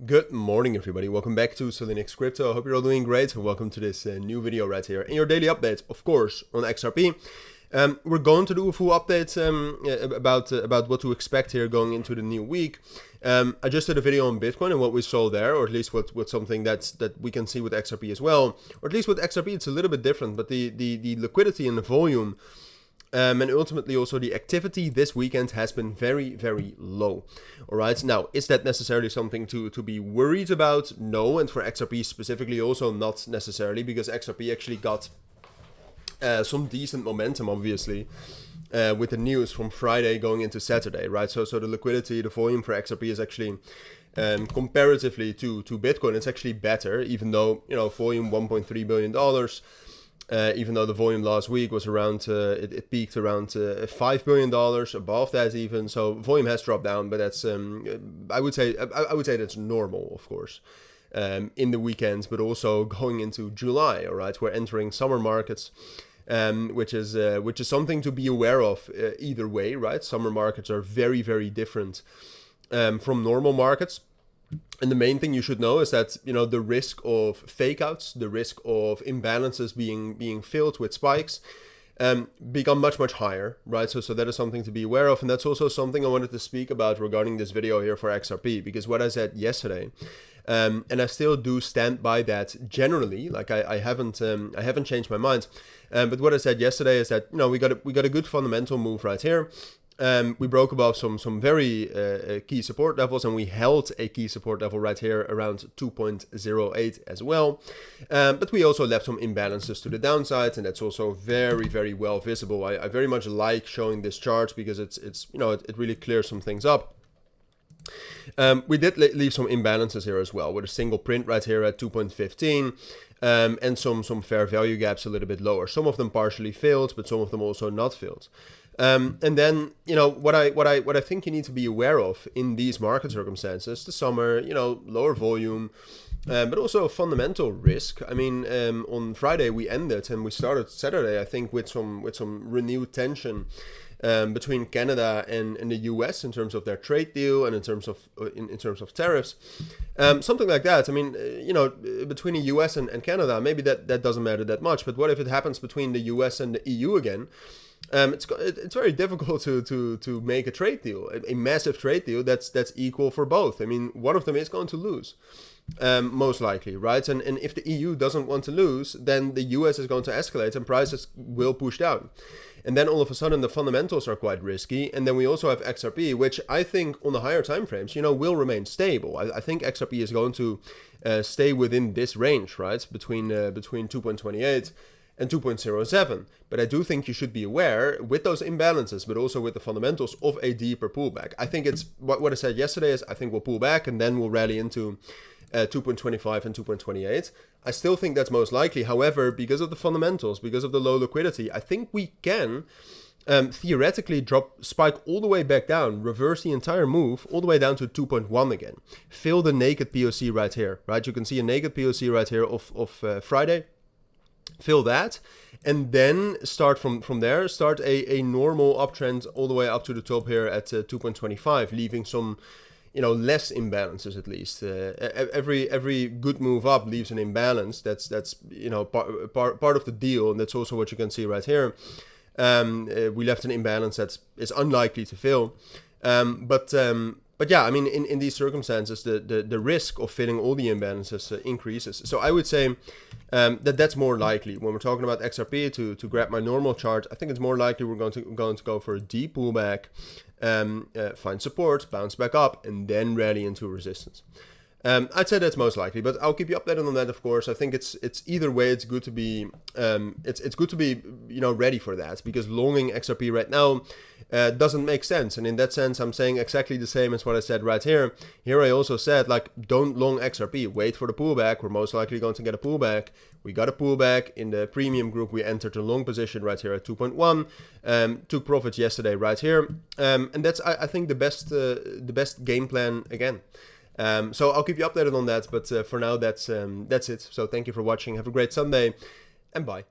Good morning, everybody. Welcome back to cilinixfxcapital. I hope you're all doing great. Welcome to this new video right here. In your daily update, of course, on XRP. We're going to do a full update about what to expect here going into the new week. I just did a video on Bitcoin and what we saw there, or at least what something that we can see with XRP as well. Or at least with XRP, it's a little bit different, but the liquidity and the volume and ultimately also the activity this weekend has been very, very low. All right, now, is that necessarily something to be worried about? No, and for XRP specifically also not necessarily, because XRP actually got some decent momentum, obviously, with the news from Friday going into Saturday, right? So the liquidity, the volume for XRP is actually comparatively to Bitcoin, it's actually better, even though, volume $1.3 billion. Even though the volume last week was around, it peaked around $5 billion, above that even. So volume has dropped down, but that's I would say that's normal, of course, in the weekends, but also going into July. All right, we're entering summer markets, which is something to be aware of either way, right? Summer markets are very, very different from normal markets. And the main thing you should know is that, the risk of fake outs, the risk of imbalances being filled with spikes become much, much higher, right? So that is something to be aware of. And that's also something I wanted to speak about regarding this video here for XRP, because what I said yesterday, and I still do stand by that generally, like I haven't changed my mind. But what I said yesterday is that, we got a good fundamental move right here. We broke above some very key support levels, and we held a key support level right here around 2.08 as well. But we also left some imbalances to the downside, and that's also very, very well visible. I very much like showing this chart because it really clears some things up. We did leave some imbalances here as well, with a single print right here at 2.15. And some fair value gaps a little bit lower. Some of them partially filled, but some of them also not filled. And then, what I think you need to be aware of in these market circumstances, the summer, lower volume, but also fundamental risk. I mean, on Friday we ended and we started Saturday, I think, with some renewed tension between Canada and the US in terms of their trade deal and in terms of tariffs, something like that. I mean, between the US and Canada, maybe that doesn't matter that much. But what if it happens between the US and the EU again? It's very difficult to make a trade deal, a massive trade deal that's equal for both. I mean, one of them is going to lose, most likely, right? And if the EU doesn't want to lose, then the US is going to escalate and prices will push down. And then all of a sudden the fundamentals are quite risky. And then we also have XRP, which I think on the higher time frames, will remain stable. I think XRP is going to stay within this range, right? Between 2.28 and 2.07. But I do think you should be aware with those imbalances, but also with the fundamentals of a deeper pullback. I think it's what I said yesterday is I think we'll pull back and then we'll rally into 2.25 and 2.28. I still think that's most likely. However, because of the fundamentals, because of the low liquidity, I think we can theoretically spike all the way back down, reverse the entire move all the way down to 2.1 again. Fill the naked POC right here, right? You can see a naked POC right here of Friday. Fill that, and then start from there. Start a normal uptrend all the way up to the top here at 2.25, leaving some, less imbalances at least. Every good move up leaves an imbalance. That's part of the deal, and that's also what you can see right here. We left an imbalance that is unlikely to fill, but yeah, I mean, in these circumstances, the risk of filling all the imbalances increases. So I would say that's more likely. When we're talking about XRP, to grab my normal chart, I think it's more likely we're going to go for a deep pullback, find support, bounce back up, and then rally into resistance. I'd say that's most likely, but I'll keep you updated on that. Of course, I think it's either way. It's good to be it's good to be ready for that, because longing XRP right now doesn't make sense. And in that sense, I'm saying exactly the same as what I said right here. Here I also said, like, don't long XRP. Wait for the pullback. We're most likely going to get a pullback. We got a pullback in the premium group. We entered a long position right here at 2.1. Took profits yesterday right here, and that's I think the best game plan again. So I'll keep you updated on that, but for now that's it. So thank you for watching. Have a great Sunday, and bye.